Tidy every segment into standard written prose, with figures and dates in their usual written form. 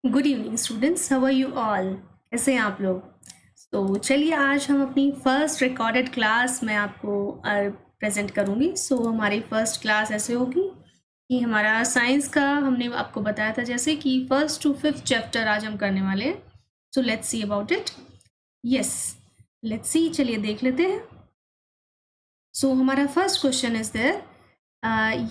Good evening students, how are you all? कैसे हैं आप लोग? तो चलिए आज हम अपनी फर्स्ट रिकॉर्डेड क्लास में आपको प्रेजेंट करूंगी। हमारी फर्स्ट क्लास ऐसे होगी कि हमारा साइंस का हमने आपको बताया था जैसे कि फर्स्ट टू फिफ्थ चैप्टर आज हम करने वाले हैं। So let's see about it. Yes, let's see, चलिए देख लेते हैं। हमारा फर्स्ट क्वेश्चन इज देयर,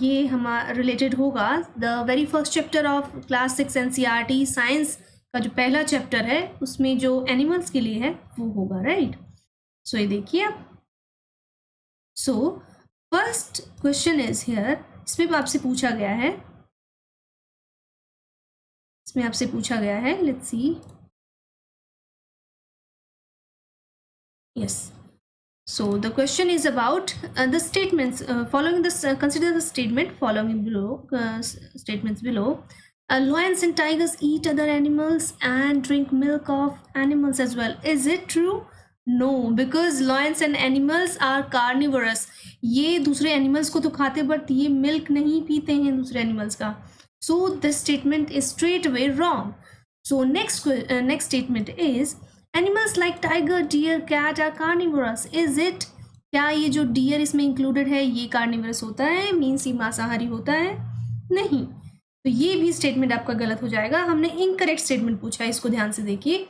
ये हमारा रिलेटेड होगा the very first chapter of class 6 NCERT science का जो पहला चैप्टर है उसमें जो एनिमल्स के लिए है वो होगा, राइट? ये देखिए आप। फर्स्ट क्वेश्चन इज हियर, इसमें आपसे पूछा गया है, let's see. Yes, so the question is about the statements following this. Consider the statement following below. Statements below. Lions and tigers eat other animals and drink milk of animals as well. Is it true? No, because lions and animals are carnivorous. ये दूसरे animals को तो खाते but ये milk नहीं पीते हैं दूसरे animals का. So this statement is straight away wrong. So next statement is animals like tiger, deer, cat are carnivorous. Is it? क्या ये जो डियर इसमें इंक्लूडेड है ये कार्निवरस होता है, मीन्स ये मांसाहारी होता है? नहीं, तो ये भी स्टेटमेंट आपका गलत हो जाएगा। हमने इनकरेक्ट स्टेटमेंट पूछा है, इसको ध्यान से देखिए।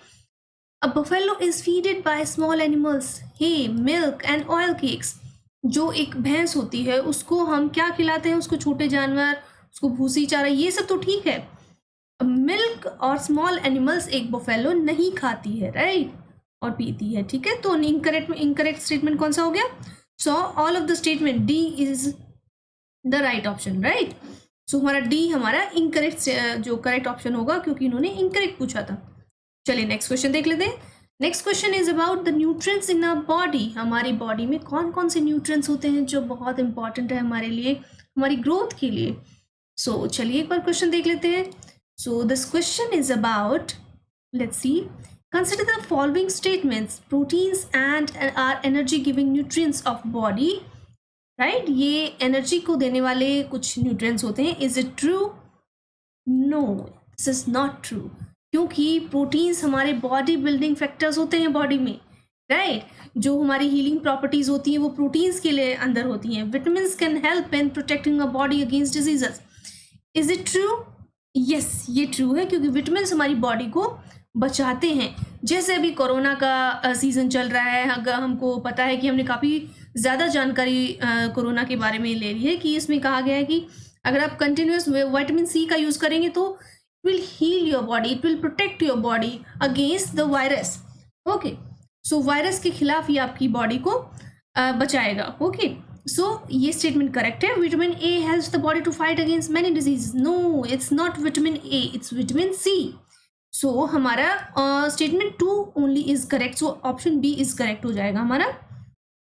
A buffalo is feeded by small animals hay, milk and oil cakes. जो एक भैंस होती है उसको हम क्या खिलाते हैं? उसको छोटे जानवर, उसको भूसी, चारा, ये सब तो ठीक है। मिल्क और स्मॉल एनिमल्स एक बफेलो नहीं खाती है, राइट? और पीती है, ठीक है? तो इनकरेक्ट स्टेटमेंट कौन सा हो गया? All of the statement D is the right option, right? हमारा डी हमारा इनकरेक्ट जो करेक्ट ऑप्शन होगा, क्योंकि इन्होंने इनकरेक्ट पूछा था। चलिए नेक्स्ट क्वेश्चन देख लेते हैं। Next question is about the nutrients in our body. हमारी बॉडी में कौन कौन से न्यूट्रिएंट्स होते हैं जो बहुत इंपॉर्टेंट है हमारे लिए, हमारी ग्रोथ के लिए? चलिए एक बार क्वेश्चन देख लेते हैं. So this question is about, let's see, consider the following statements. Proteins and are energy giving nutrients of body, right? ये energy को देने वाले कुछ nutrients होते हैं. Is it true? No, this is not true. क्योंकि proteins हमारे body building factors होते हैं body में, right? जो हमारी healing properties होती हैं वो proteins के लिए अंदर होती हैं. Vitamins can help in protecting our body against diseases. Is it true? Yes, ये ट्रू है, क्योंकि विटामिन्स हमारी बॉडी को बचाते हैं। जैसे अभी कोरोना का सीज़न चल रहा है, अगर हमको पता है कि हमने काफ़ी ज़्यादा जानकारी कोरोना के बारे में ले ली है कि इसमें कहा गया है कि अगर आप कंटिन्यूस विटामिन सी का यूज़ करेंगे तो it will heal your body, it will protect your body against the virus. Okay, virus के खिलाफ ये आपकी बॉडी को बचाएगा. ओके, ये स्टेटमेंट करेक्ट है. Vitamin A helps the body to fight against many disease. No, it's not vitamin A, it's vitamin C. हमारा statement 2 only is correct. Option B is correct हो जाएगा हमारा,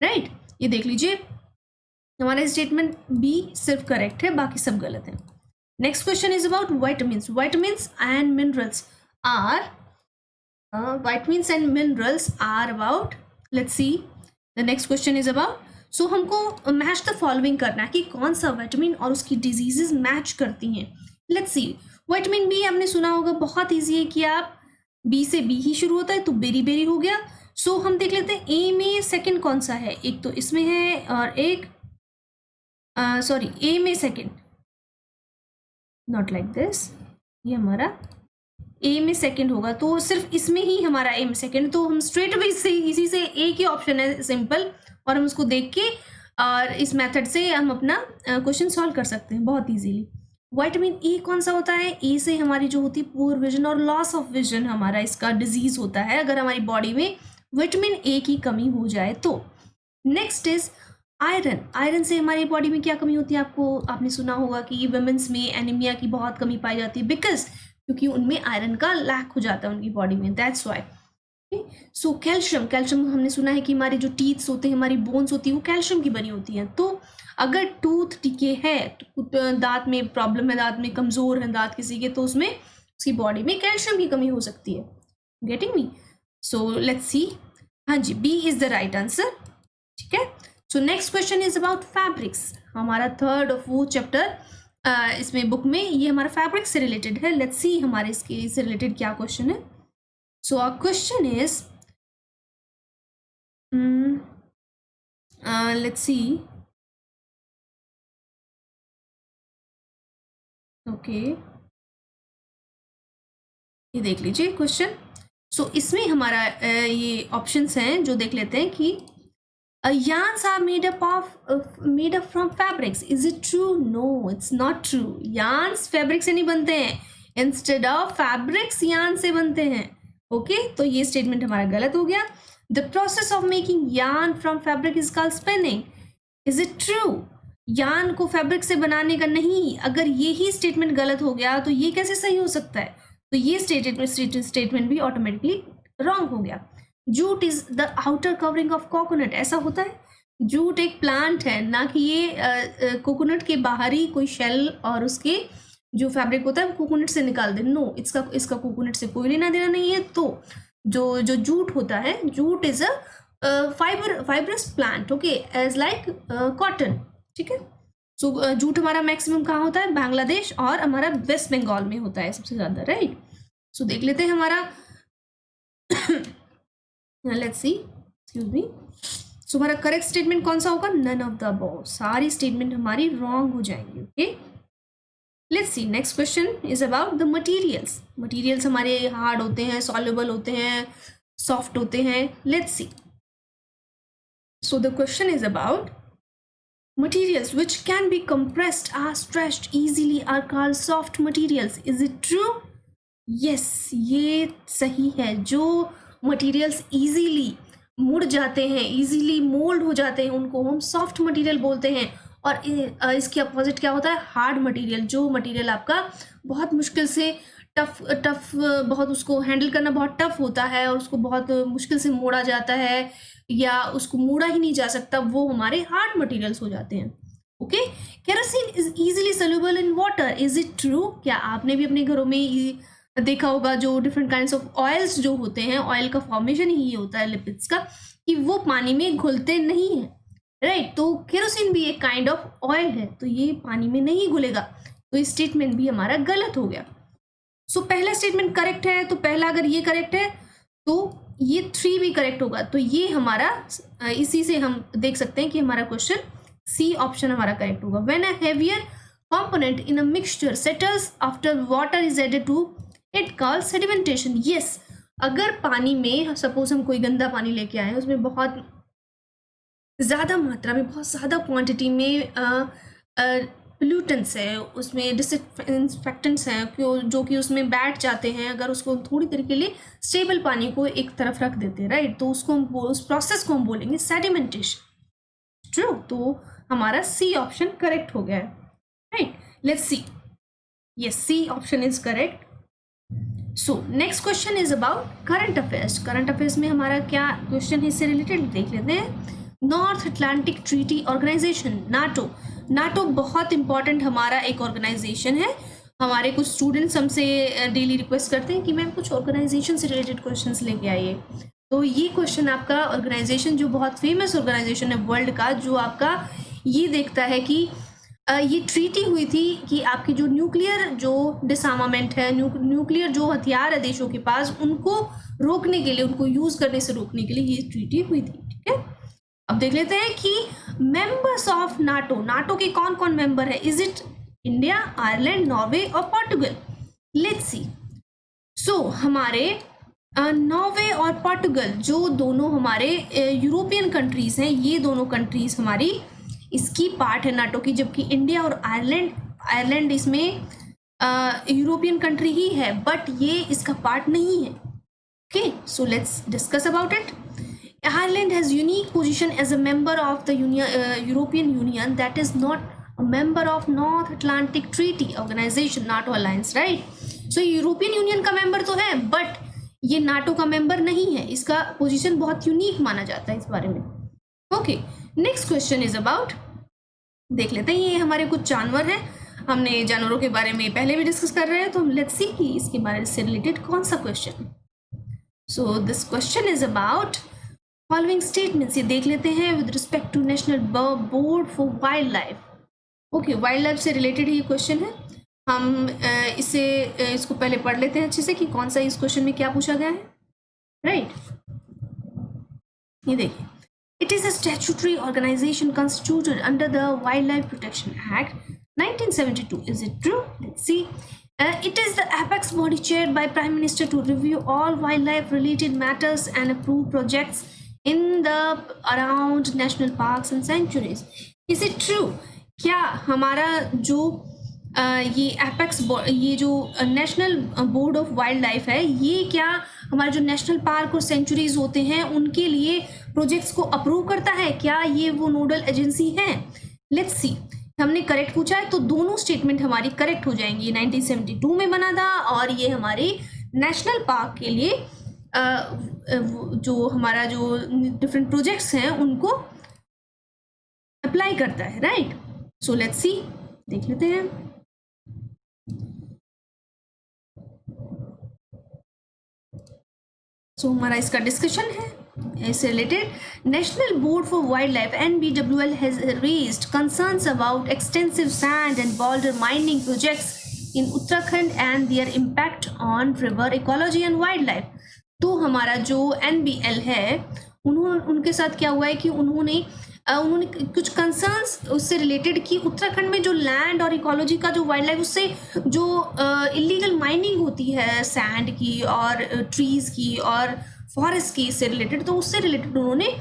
राइट? ये देख लीजिए, हमारा स्टेटमेंट बी सिर्फ करेक्ट है, बाकी सब गलत है. Next question is about vitamins. Vitamins and minerals are about, let's see, the next question is about. हमको मैच द फॉलोइंग करना है कि कौन सा विटामिन और उसकी डिजीजेस मैच करती हैं. लेट्स सी, विटामिन बी आपने सुना होगा, बहुत इजी है कि आप बी से बी ही शुरू होता है तो बेरी बेरी हो गया. हम देख लेते हैं ए में सेकंड कौन सा है. एक तो इसमें है और एक ए में सेकंड, नॉट लाइक दिस, ये हमारा ए में सेकंड होगा तो सिर्फ इसमें ही हमारा ए में सेकंड. तो हम स्ट्रेट अवे इसी से ए की ऑप्शन है सिंपल, और हम उसको देख के और इस मेथड से हम अपना क्वेश्चन सॉल्व कर सकते हैं बहुत इजीली. विटामिन ए कौन सा होता है? ए से हमारी जो होती है पुअर विजन और लॉस ऑफ विजन, हमारा इसका डिजीज होता है अगर हमारी बॉडी में विटामिन ए की कमी हो जाए तो. Next is iron. आयरन से हमारी बॉडी में क्या कमी होती है? आपने सुना होगा कि वुमेन्स में एनीमिया की बहुत कमी पाई जाती है, बिकॉज क्योंकि उनमें आयरन का लैक हो जाता है उनकी बॉडी में, दैट्स वाई. कैल्शियम हमने सुना है कि हमारे जो टीथ्स होते हैं, हमारी बोन्स होती है, वो कैल्शियम की बनी होती हैं. तो अगर टूथ टिके है, दांत में प्रॉब्लम है, दांत में कमज़ोर है दांत किसी के, तो उसमें उसकी बॉडी में कैल्शियम की कमी हो सकती है. Getting me? Let's see. हाँ जी, B is the right answer, ठीक है. Next question is about fabrics. हमारा थर्ड और फोर्थ चैप्टर इसमें बुक में, ये हमारा फैब्रिक से रिलेटेड है. लेट्स सी हमारे इससे रिलेटेड क्या क्वेश्चन है. So our question is, let's see. Okay, ये देख लीजिए क्वेश्चन. सो इसमें हमारा ये ऑप्शंस हैं जो देख लेते हैं कि yarns are made up from fabrics. Is it true? No, it's not true. Yarns fabric से नहीं बनते हैं. Instead of fabrics yarn से बनते हैं. ओके, तो ये स्टेटमेंट हमारा गलत हो गया. The process of making yarn from fabric is called spinning. Is it true? yarn को फैब्रिक से बनाने का नहीं. अगर ये ही स्टेटमेंट गलत हो गया तो ये कैसे सही हो सकता है? तो ये स्टेटमेंट भी ऑटोमेटिकली रॉन्ग हो गया. Jute is the outer covering of coconut. ऐसा होता है? जूट एक प्लांट है, ना कि ये कोकोनट के बाहरी कोई शेल और उसके जो फैब्रिक होता है वो कोकोनट से निकाल दे. नो, इसका कोकोनट से कोई लेना देना नहीं है. तो जो जूट होता है, jute is a fibrous plant, okay, as like cotton. ठीक है. सो जूट हमारा मैक्सिमम कहाँ होता है? बांग्लादेश और हमारा वेस्ट बंगाल में होता है सबसे ज्यादा, राइट. सो देख लेते हैं हमारा let's see, excuse me. So हमारा करेक्ट स्टेटमेंट कौन सा होगा? None of the above. सारी स्टेटमेंट हमारी रॉन्ग हो जाएंगी. Okay, let's see. Next question is about the materials. Materials हमारे हार्ड होते हैं, सॉल्युबल होते हैं, सॉफ्ट होते हैं. Let's see. So the question is about materials which can be compressed are stretched easily are called soft materials. Is it true? Yes, ये सही है. जो मटेरियल्स इजीली मुड़ जाते हैं, इजीली मोल्ड हो जाते हैं, उनको हम सॉफ्ट मटेरियल बोलते हैं. और इसके अपोजिट क्या होता है? Hard material. जो मटेरियल आपका बहुत मुश्किल से टफ बहुत उसको हैंडल करना बहुत टफ होता है और उसको बहुत मुश्किल से मोड़ा जाता है या उसको मोड़ा ही नहीं जा सकता, वो हमारे हार्ड मटेरियल्स हो जाते हैं. Okay, kerosene is easily soluble in water. Is it true? क्या आपने भी अपने घरों में देखा होगा जो डिफरेंट काइंड्स ऑफ ऑयल्स जो होते हैं, ऑयल का फॉर्मेशन ही होता है लिपिड्स का, कि वो पानी में घुलते नहीं है, राइट. तो केरोसिन भी एक काइंड ऑफ ऑयल है, तो ये पानी में नहीं घुलेगा. तो ये स्टेटमेंट भी हमारा गलत हो गया. सो पहला स्टेटमेंट करेक्ट है, तो पहला अगर ये करेक्ट है तो ये 3 भी करेक्ट होगा. तो ये हमारा, इसी से हम देख सकते हैं कि हमारा क्वेश्चन सी ऑप्शन हमारा करेक्ट होगा. When a heavier component in a mixture settles after water is added to it called sedimentation. yes, अगर पानी में सपोज हम कोई गंदा पानी लेके आए, उसमें बहुत ज़्यादा मात्रा में, बहुत ज़्यादा क्वांटिटी में पोल्यूटेंट्स है, उसमें डिसइंफेक्टेंट्स हैं जो कि उसमें बैठ जाते हैं. अगर उसको थोड़ी देर के लिए स्टेबल पानी को एक तरफ रख देते हैं, राइट, तो उसको हम उस प्रोसेस को हम बोलेंगे सेडिमेंटेशन. ट्रू. तो हमारा सी ऑप्शन करेक्ट हो गया है, right. Let's see. Yes, C option is correct. So next question is about current affairs. Current affairs में हमारा क्या क्वेश्चन है इससे रिलेटेड देख लेते हैं. North Atlantic Treaty Organization, NATO. NATO बहुत इंपॉर्टेंट हमारा एक ऑर्गेनाइजेशन है. हमारे कुछ स्टूडेंट्स हमसे डेली रिक्वेस्ट करते हैं कि मैम कुछ ऑर्गेनाइजेशन से रिलेटेड क्वेश्चंस लेके आइए. तो ये क्वेश्चन आपका ऑर्गेनाइजेशन जो बहुत फेमस ऑर्गेनाइजेशन है वर्ल्ड का, जो आपका ये देखता है कि ये ट्रीटी हुई थी कि आपकी जो न्यूक्लियर जो डिसआर्मामेंट है, न्यूक्लियर जो हथियार है देशों के पास, उनको रोकने के लिए, उनको यूज़ करने से रोकने के लिए ये ट्रीटी हुई थी. ठीक है. अब देख लेते हैं कि मेंबर्स ऑफ नाटो. नाटो के कौन कौन मेंबर है? Is it India, Ireland, Norway और पोर्टुगल? Let's see. सो हमारे नॉर्वे और पोर्टुगल जो दोनों हमारे यूरोपियन कंट्रीज हैं, ये दोनों कंट्रीज हमारी इसकी पार्ट है नाटो की, जबकि इंडिया और आयरलैंड इसमें यूरोपियन कंट्री ही है, बट ये इसका पार्ट नहीं है. Okay, so let's discuss about it. Ireland has unique position as a member of the European Union that is not a member of North Atlantic Treaty Organization, NATO alliance, right? So European union का member तो है, but ये NATO का member नहीं है. इसका position बहुत unique माना जाता है इस बारे में. Okay, next question is about, देख लेते हैं. ये हमारे कुछ जानवर हैं, हमने जानवरों के बारे में पहले भी डिस्कस कर रहे हैं, तो हम लेट्स सी कि इसके बारे से रिलेटेड कौन सा question. So this question is about following statements. ये देख लेते हैं. With respect to National board for Wildlife, okay, wildlife से रिलेटेड ही क्वेश्चन है। हम इसको पहले पढ़ लेते हैं अच्छे से कि कौन सा इस क्वेश्चन में क्या पूछा गया है, राइट। ये देखिए, it is a statutory organization constituted under the Wildlife Protection Act 1972. Is it true? Let's see. It is the apex body chaired by Prime Minister to review all wildlife related matters and approve projects in the around national parks and sanctuaries. Is it true? क्या हमारा जो ये apex, ये जो national board of wild life है, ये क्या हमारे जो नेशनल पार्क और सेंचुरीज होते हैं उनके लिए प्रोजेक्ट्स को अप्रूव करता है? क्या ये वो नोडल एजेंसी है? Let's see. हमने करेक्ट पूछा है, तो दोनों स्टेटमेंट हमारी करेक्ट हो जाएंगी। 1972 में बना था और ये हमारे नेशनल पार्क के लिए जो हमारा जो डिफरेंट प्रोजेक्ट्स हैं उनको अप्लाई करता है, राइट। सो लेट्स सी, देख लेते हैं। सो हमारा इसका डिस्कशन है इससे related. National board for wildlife NBWL has raised concerns about extensive sand and boulder mining projects in Uttarakhand and their impact on river ecology and wildlife. तो हमारा जो NBL है, उनके साथ क्या हुआ है कि उन्होंने कुछ कंसर्न्स उससे रिलेटेड कि उत्तराखंड में जो लैंड और इकोलॉजी का जो वाइल्ड लाइफ, उससे जो इलीगल माइनिंग होती है सैंड की और ट्रीज़ की और फॉरेस्ट की से रिलेटेड, तो उससे रिलेटेड उन्होंने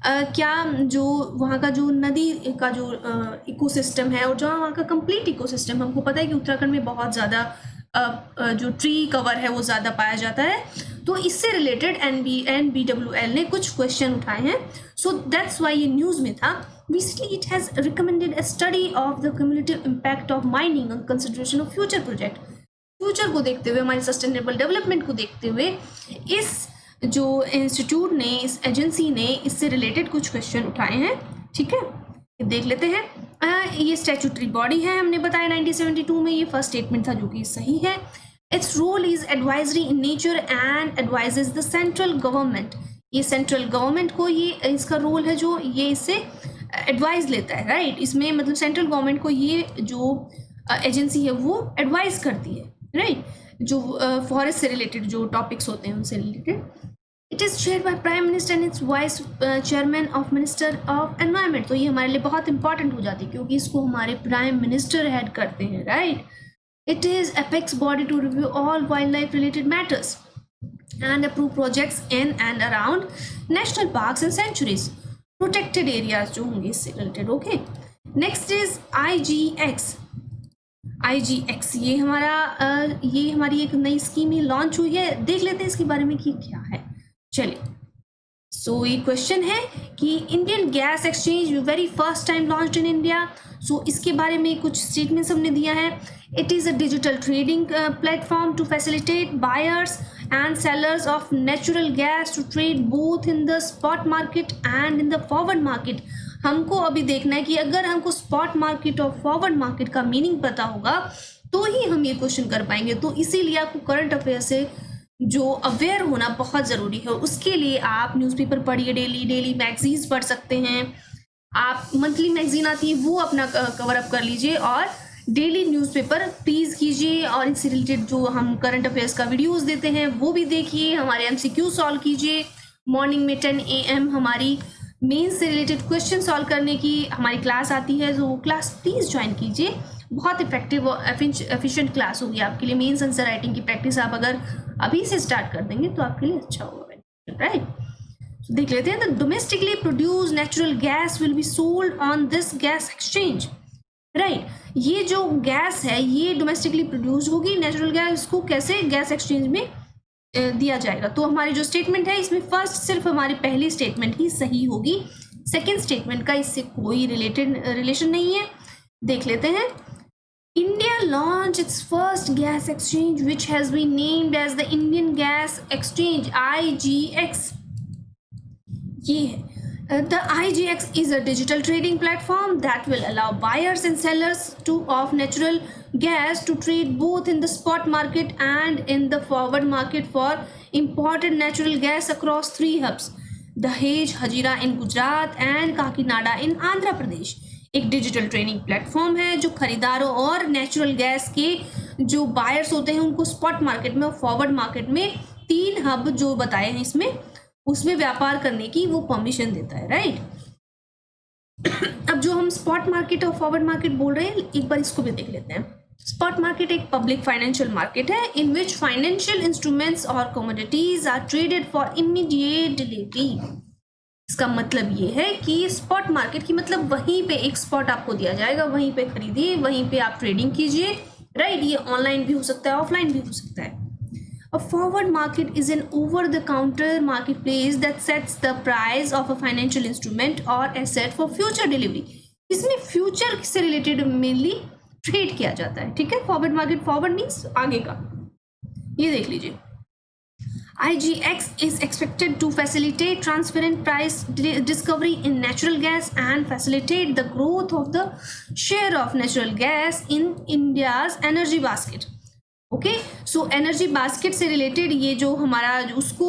क्या जो वहाँ का जो नदी का जो इकोसिस्टम है और जो वहाँ का कंप्लीट इकोसिस्टम, हमको पता है कि उत्तराखंड में बहुत ज़्यादा जो ट्री कवर है वो ज़्यादा पाया जाता है, तो इससे रिलेटेड NBWL ने कुछ क्वेश्चन उठाए हैं। सो दैट्स वाई ये न्यूज़ में था। Recently, it has recommended a study of the cumulative impact of mining on consideration of future project. Future को देखते हुए, हमारे सस्टेनेबल डेवलपमेंट को देखते हुए, इस जो इंस्टीट्यूट ने, इस एजेंसी ने इससे रिलेटेड कुछ क्वेश्चन उठाए हैं। ठीक है, देख लेते हैं। ये स्टैट्यूटरी बॉडी है, हमने बताया 1972 में, ये फर्स्ट स्टेटमेंट था जो कि सही है। Its role is advisory in nature and advises the central government. ये सेंट्रल गवर्नमेंट को ये इसका रोल है जो ये इससे एडवाइस लेता है, राइट। इसमें मतलब सेंट्रल गवर्नमेंट को ये जो एजेंसी है वो एडवाइस करती है, राइट, जो फॉरेस्ट से रिलेटेड जो टॉपिक्स होते हैं उनसे related. It is chair by prime minister and it's vice chairman of minister of environment. तो ये हमारे लिए बहुत इंपॉर्टेंट हो जाती है क्योंकि इसको हमारे प्राइम मिनिस्टर हेड करते हैं, right. It is apex body to review all wildlife related matters and approve projects in and around national parks and sanctuaries, protected areas जो होंगे इससे related। Okay, next is IGX। ये हमारी एक नई scheme ही launch हुई है, देख लेते हैं इसके बारे में कि क्या है। चलिए, सो ये क्वेश्चन है कि Indian gas exchange very first time launched in India. So इसके बारे में कुछ स्टेटमेंट्स हमने दिया है। It is a digital trading platform to facilitate buyers and sellers of natural gas to trade both in the spot market and in the forward market। हमको अभी देखना है कि अगर हमको स्पॉट मार्केट और फॉरवर्ड मार्केट का मीनिंग पता होगा तो ही हम ये क्वेश्चन कर पाएंगे। तो इसीलिए आपको करंट अफेयर से जो अवेयर होना बहुत ज़रूरी है। उसके लिए आप न्यूज़पेपर पढ़िए, डेली मैगजीन्स पढ़ सकते हैं, आप मंथली मैगजीन आती है वो अपना कवर अप कर लीजिए और डेली न्यूज़पेपर प्लीज़ कीजिए। और इससे रिलेटेड जो हम करंट अफेयर्स का वीडियोस देते हैं वो भी देखिए, हमारे MCQ सॉल्व कीजिए। मॉर्निंग में 10 AM हमारी मेंस से रिलेटेड क्वेश्चन सॉल्व करने की हमारी क्लास आती है, तो वो क्लास प्लीज़ ज्वाइन कीजिए। बहुत इफेक्टिव और एफिशिएंट क्लास होगी आपके लिए। मेंस आंसर राइटिंग की प्रैक्टिस आप अगर अभी से स्टार्ट कर देंगे तो आपके लिए अच्छा होगा, राइट। तो देख लेते हैं। The domestically produce natural gas will be sold on this gas exchange, right. ये जो गैस है ये डोमेस्टिकली प्रोड्यूस होगी, नेचुरल गैस को कैसे गैस एक्सचेंज में दिया जाएगा। तो हमारी जो स्टेटमेंट है इसमें फर्स्ट सिर्फ हमारी पहली स्टेटमेंट ही सही होगी, सेकंड स्टेटमेंट का इससे कोई रिलेशन नहीं है। देख लेते हैं। India launch its first gas exchange which has been named as the Indian gas Exchange IGX। ये है The IGX is a digital trading platform that will allow buyers and sellers of natural gas to trade both in the spot market and in the forward market for imported natural gas across 3 hubs: Dahej, Hazira in Gujarat and Kakinada in Andhra Pradesh। एक digital trading platform है जो खरीदारों और natural gas के जो buyers होते हैं उनको स्पॉट मार्केट में और फॉरवर्ड मार्केट में 3 हब जो बताए हैं इसमें उसमें व्यापार करने की वो परमिशन देता है, राइट। अब जो हम स्पॉट मार्केट और फॉरवर्ड मार्केट बोल रहे हैं एक बार इसको भी देख लेते हैं। स्पॉट मार्केट एक पब्लिक फाइनेंशियल मार्केट है इन विच फाइनेंशियल इंस्ट्रूमेंट्स और commodities are traded for immediate delivery. इसका मतलब ये है कि स्पॉट मार्केट की मतलब वहीं पे एक स्पॉट आपको दिया जाएगा, वहीं पे खरीदिए, वहीं पे आप ट्रेडिंग कीजिए, राइट। ये ऑनलाइन भी हो सकता है, ऑफलाइन भी हो सकता है। A forward market is an over-the-counter marketplace that sets the price of a financial instrument or asset for future delivery. इसमें फ्यूचर से रिलेटेड मेनली ट्रेड किया जाता है, ठीक है। फॉरवर्ड मार्केट, फॉरवर्ड मीन्स आगे का। ये देख लीजिए, IGX is expected to facilitate transparent price discovery in natural gas and facilitate the growth of the share of natural gas in India's energy basket. Okay, so energy basket से related ये जो हमारा उसको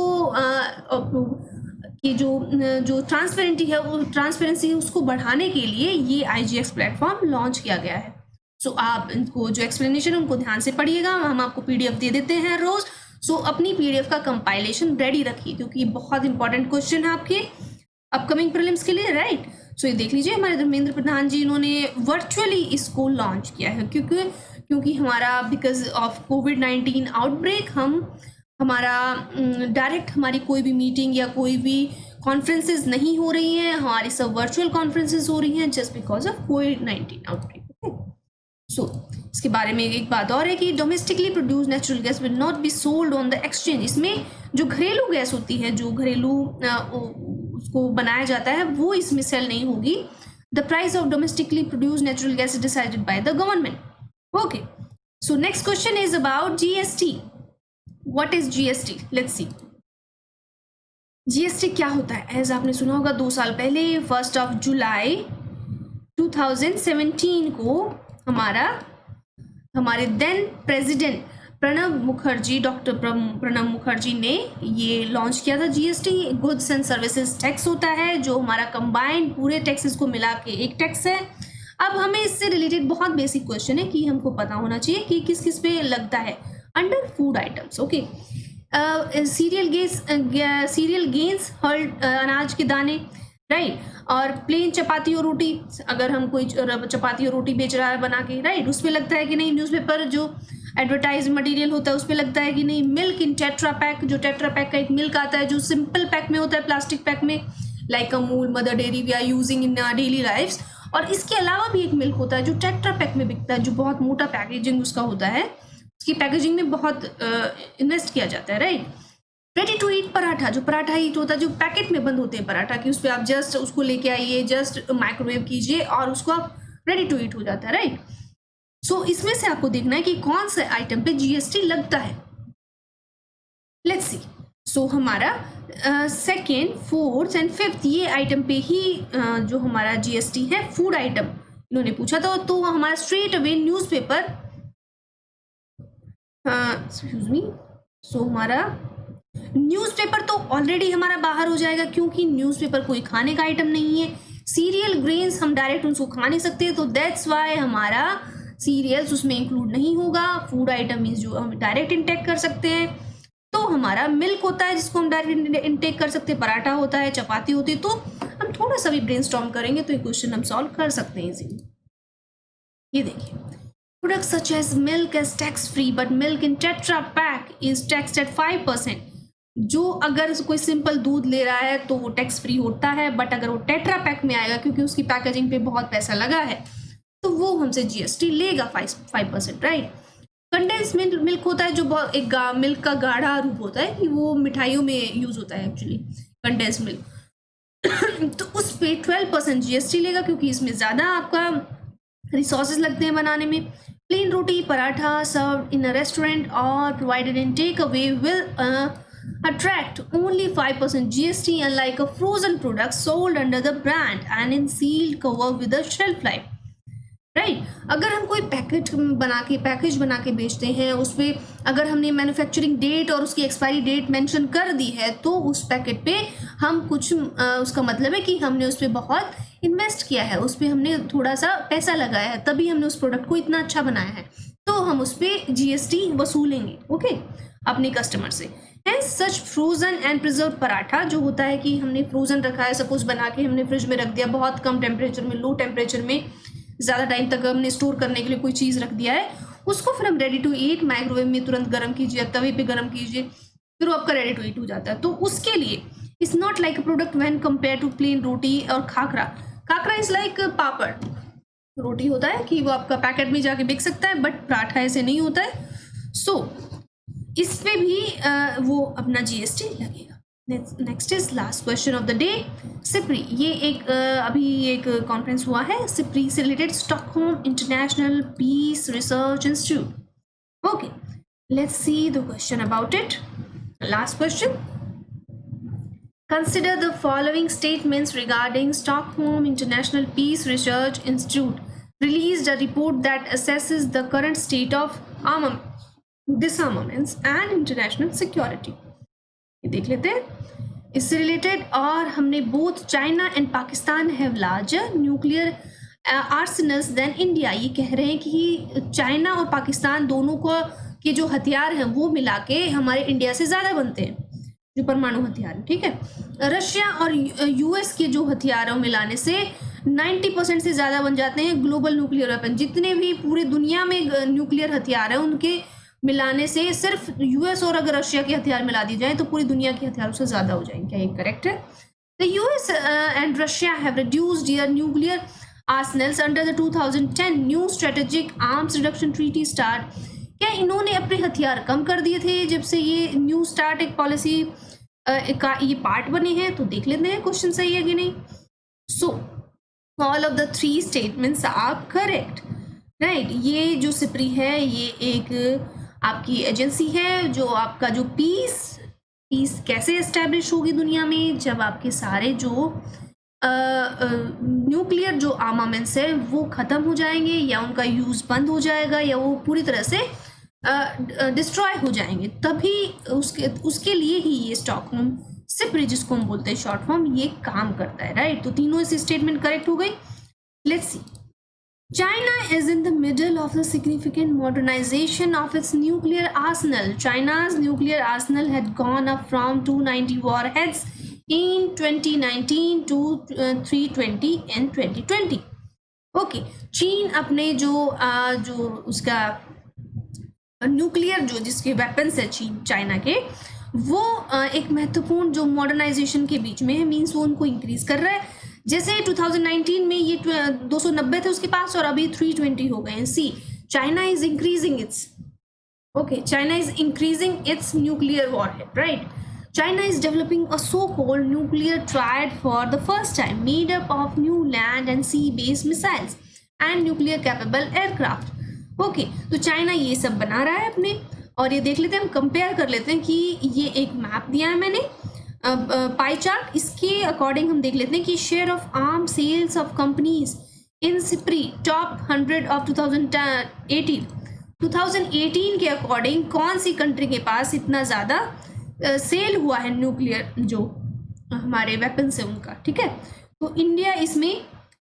ये जो ट्रांसपेरेंसी है उसको बढ़ाने के लिए ये IGX प्लेटफॉर्म लॉन्च किया गया है। सो आप इनको जो एक्सप्लेनेशन है उनको ध्यान से पढ़िएगा, हम आपको PDF दे देते हैं रोज। सो अपनी PDF का कंपाइलेशन रेडी रखिए क्योंकि ये बहुत इंपॉर्टेंट क्वेश्चन है आपके अपकमिंग प्रीलिम्स के लिए, राइट। सो ये देख लीजिए, हमारे धर्मेंद्र प्रधान जी इन्होंने वर्चुअली इसको लॉन्च किया है क्योंकि हमारा बिकॉज ऑफ COVID-19 आउटब्रेक हमारा डायरेक्ट हमारी कोई भी मीटिंग या कोई भी कॉन्फ्रेंसेज नहीं हो रही हैं, हमारी सब वर्चुअल कॉन्फ्रेंसेज हो रही हैं just because of COVID-19 outbreak. So इसके बारे में एक बात और है कि domestically produce natural gas will not be sold on the exchange. इसमें जो घरेलू गैस होती है, जो घरेलू उसको बनाया जाता है, वो इसमें सेल नहीं होगी। The price of domestically produce natural gas is decided by the government. Okay, so next question is about GST. What is GST? Let's see. GST क्या होता है? As आपने सुना होगा 2 साल पहले 1 जुलाई 2017 को हमारे then president doctor Pranab Mukherjee ने ये लॉन्च किया था। GST goods and services tax होता है जो हमारा कंबाइंड पूरे टैक्सेस को मिला के एक टैक्स है। अब हमें इससे रिलेटेड बहुत बेसिक क्वेश्चन है कि हमको पता होना चाहिए कि किस किस पे लगता है under food items. Okay, serial gains heard अनाज के दाने, राइट। और प्लेन चपाती और रोटी, अगर हम कोई चपाती और रोटी बेच रहा है बना के, राइट, उस पर लगता है कि नहीं। न्यूज़पेपर जो एडवर्टाइज मटेरियल होता है उस पर लगता है कि नहीं। मिल्क इन टेट्रा पैक, जो टेट्रा पैक का एक मिल्क आता है जो सिंपल पैक में होता है, प्लास्टिक पैक में, like Amul, Mother Dairy we are using in daily lifes. और इसके अलावा भी एक मिल्क होता है जो टेट्रा पैक में बिकता है, जो बहुत मोटा पैकेजिंग उसका होता है, उसकी पैकेजिंग में बहुत इन्वेस्ट किया जाता है, right. Ready to eat paratha, जो पराठा ईट होता है, जो पैकेट में बंद होते हैं पराठा की, उस पर आप जस्ट उसको लेके आइए, जस्ट माइक्रोवेव कीजिए और उसको आप रेडी टू ईट हो जाता है, राइट। सो इसमें से आपको देखना है कि कौन से आइटम पे GST लगता है। Let's see. सो हमारा 2nd, 4th एंड 5th ये आइटम पे ही जो हमारा GST है, फूड आइटम इन्होंने पूछा था। तो हमारा straight away newspaper, excuse me, so हमारा न्यूज़पेपर तो ऑलरेडी हमारा बाहर हो जाएगा क्योंकि न्यूज़पेपर कोई खाने का आइटम नहीं है। सीरियल ग्रेन्स हम डायरेक्ट उसको खा नहीं सकते, तो दैट्स वाई हमारा सीरियल्स उसमें इंक्लूड नहीं होगा। फूड आइटम मीन्स जो हम डायरेक्ट इंटेक कर सकते हैं। तो हमारा मिल्क होता है जिसको हम डायरेक्ट इंटेक कर सकते हैं, पराठा होता है, चपाती होती है। तो हम थोड़ा सा भी ब्रेनस्टॉर्म करेंगे तो ये क्वेश्चन हम सॉल्व कर सकते हैं इजीली। ये देखिए, products such as milk is tax free but milk in Tetra Pak is taxed at 5%। जो अगर कोई सिंपल दूध ले रहा है तो वो टैक्स फ्री होता है, बट अगर वो टेट्रा पैक में आएगा क्योंकि उसकी पैकेजिंग पे बहुत पैसा लगा है तो वो हमसे GST लेगा 5%, राइट। कंडेंस मिल्क होता है जो एक मिल्क का गाढ़ा रूप होता है कि वो मिठाइयों में यूज होता है एक्चुअली, कंडेंस मिल्क। तो उस पे 12% GST लेगा क्योंकि इसमें ज़्यादा आपका रिसोर्सेज लगते हैं बनाने में। Plain roti, paratha served in a restaurant और provided in take away will attract only 5% GST, unlike a frozen product sold under the brand and in sealed cover with a shelf life, right. अगर हम कोई package बना के बेचते हैं, उस पर अगर हमने मैन्युफैक्चरिंग डेट और उसकी एक्सपायरी डेट मेंशन कर दी है तो उस पैकेट पे हम कुछ उसका मतलब है कि हमने उस पर बहुत इन्वेस्ट किया है, उस पर हमने थोड़ा सा पैसा लगाया है, तभी हमने उस प्रोडक्ट को इतना अच्छा बनाया है, तो हम उस पर GST वसूलेंगे, ओके, अपने कस्टमर से। And such frozen and preserve paratha, जो होता है कि हमने फ्रोजन रखा है, सपोज बना के हमने फ्रिज में रख दिया, बहुत कम टेम्परेचर में, लो टेम्परेचर में ज़्यादा टाइम तक हमने स्टोर करने के लिए कोई चीज़ रख दिया है, उसको फिर हम रेडी टू ईट माइक्रोवेव में तुरंत गर्म कीजिए, तवे पे गर्म कीजिए, फिर वो आपका रेडी टू ईट हो जाता है। तो उसके लिए it's not like a product when compare to plain roti और खाकरा। खाकरा इज लाइक पापड़, रोटी होता है कि वो आपका पैकेट में जाके बिक सकता है, बट पराठा ऐसे नहीं होता है। सो इस पे भी वो अपना GST लगेगा। Next is last question of the day, SIPRI. ये एक अभी एक कॉन्फ्रेंस हुआ है सिप्री से related, Stockholm International Peace Research Institute. Okay, let's see the question about it. Last question, consider the following statements regarding Stockholm International Peace Research Institute released a report that assesses the current state of disarmaments and international security। ये देख लेते हैं इससे related. और हमने both China and Pakistan have larger nuclear arsenals than India. ये कह रहे हैं कि चाइना और पाकिस्तान दोनों को के जो हथियार हैं वो मिला के हमारे इंडिया से ज़्यादा बनते हैं, जो परमाणु हथियार, ठीक है। रशिया और US के जो हथियारों मिलाने से 90% से ज़्यादा बन जाते हैं ग्लोबल न्यूक्लियर वेपन। जितने भी पूरी दुनिया में न्यूक्लियर हथियार हैं उनके मिलाने से सिर्फ US और अगर रशिया के हथियार मिला दिए जाए तो पूरी दुनिया के हथियारों से ज़्यादा हो जाएंगे। क्या ये करेक्ट है? The US and Russia have reduced their nuclear arsenals under the 2010 new strategic arms reduction treaty START. क्या इन्होंने अपने हथियार कम कर दिए थे जब से ये न्यू स्टार्ट एक पॉलिसी का ये पार्ट बने हैं? तो देख लेते हैं क्वेश्चन सही है कि नहीं। So all of the 3 statements are correct, right. ये जो सिप्री है ये एक आपकी एजेंसी है जो आपका जो पीस कैसे एस्टेब्लिश होगी दुनिया में, जब आपके सारे जो न्यूक्लियर जो आर्मामेंट्स है वो ख़त्म हो जाएंगे या उनका यूज़ बंद हो जाएगा या वो पूरी तरह से डिस्ट्रॉय हो जाएंगे, तभी उसके लिए ही ये स्टॉकहोम सिप्री, जिसको हम बोलते हैं शॉर्ट फॉर्म, ये काम करता है, राइट। तो तीनों इस स्टेटमेंट करेक्ट हो गई। Let's see, China is in the middle of the significant modernization of its nuclear arsenal. China's nuclear arsenal had gone up from 290 warheads in 2019 to 320 in 2020. Okay, चीन अपने जो उसका न्यूक्लियर जो जिसके वेपन्स है China के, वो एक महत्वपूर्ण जो मॉडर्नाइजेशन के बीच में है, मीन्स वो उनको इंक्रीज कर रहा है। जैसे 2019 में ये 290 थे उसके पास और अभी 320 हो गए हैं। See, China is increasing its nuclear warhead, right. China is developing a so-called nuclear triad for the first time, made up of new land and sea-based missiles and nuclear-capable aircraft. Okay, तो China ये सब बना रहा है अपने, और ये देख लेते हैं, हम कंपेयर कर लेते हैं कि ये एक मैप दिया है मैंने, पाई चार्ट, इसके अकॉर्डिंग हम देख लेते हैं कि share of arm sales of companies in SIPRI top 100 of 2018 के अकॉर्डिंग कौन सी कंट्री के पास इतना ज़्यादा सेल हुआ है न्यूक्लियर जो हमारे वेपन्स है उनका, ठीक है। तो इंडिया इसमें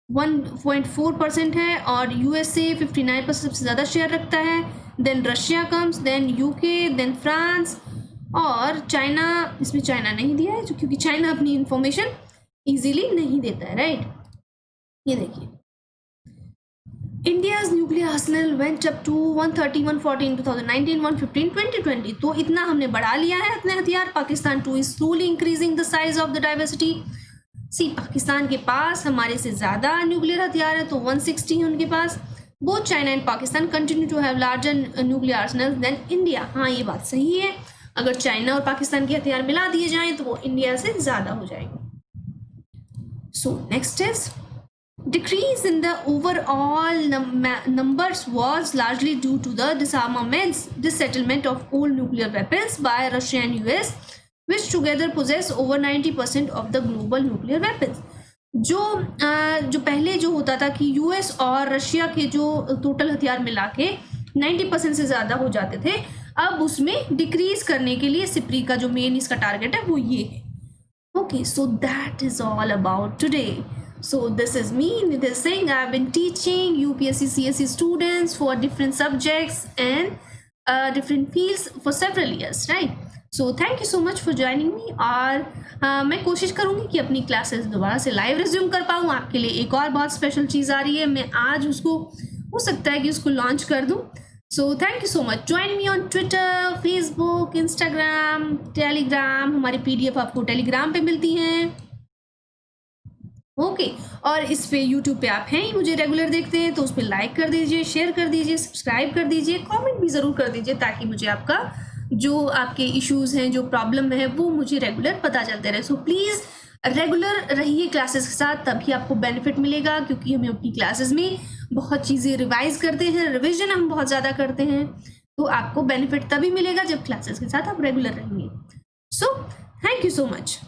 1.4% है और USA 59% सबसे ज़्यादा शेयर रखता है, then Russia comes, then UK, then France, और चाइना, इसमें चाइना नहीं दिया है क्योंकि चाइना अपनी इंफॉर्मेशन इजीली नहीं देता है, राइट। ये देखिए, India's nuclear arsenal went up to 130, 140 in 2019, 115, 2020. तो इतना हमने बढ़ा लिया है अपने हथियार। Pakistan too is slowly increasing the size of the diversity. See, Pakistan के पास हमारे से ज़्यादा न्यूक्लियर हथियार है, तो 160 है उनके पास। Both China and Pakistan continue to have larger nuclear arsenals than India. हाँ, ये बात सही है, अगर चाइना और पाकिस्तान के हथियार मिला दिए जाएं तो वो इंडिया से ज़्यादा हो जाएंगे। So next is, decrease in the overall numbers was largely due to the dissettlement of old nuclear weapons by Russia and US, which together possess over 90% of the global nuclear weapons. जो पहले जो होता था कि US और Russia के जो total हथियार मिला के 90% से ज़्यादा हो जाते थे, अब उसमें डिक्रीज करने के लिए सिप्री का जो मेन इसका टारगेट है वो ये है। Okay, so that is all about today. So this is me, Nidhi Singh. I've been teaching UPSC CSE students for different subjects and different fields for several years, right? So thank you so much for joining me. और मैं कोशिश करूँगी कि अपनी classes दोबारा से live resume कर पाऊँ. आपके लिए एक और बहुत स्पेशल चीज़ आ रही है, मैं आज उसको हो सकता है कि उसको लॉन्च कर दूँ. So thank you so much. Join me on Twitter, Facebook, Instagram, Telegram. हमारी PDF आपको Telegram पे मिलती हैं. ओके और इस पे YouTube पे आप हैं ही, मुझे रेगुलर देखते हैं तो उस पर लाइक कर दीजिए, शेयर कर दीजिए, सब्सक्राइब कर दीजिए, कमेंट भी ज़रूर कर दीजिए ताकि मुझे आपका जो आपके इश्यूज़ हैं, जो प्रॉब्लम है, वो मुझे रेगुलर पता चलते रहे. सो प्लीज़ रेगुलर रहिए क्लासेस के साथ, तभी आपको बेनिफिट मिलेगा, क्योंकि हमें अपनी क्लासेस में बहुत चीज़ें रिवाइज करते हैं, रिविजन हम बहुत ज़्यादा करते हैं, तो आपको बेनिफिट तभी मिलेगा जब क्लासेस के साथ आप रेगुलर रहेंगे. So thank you so much.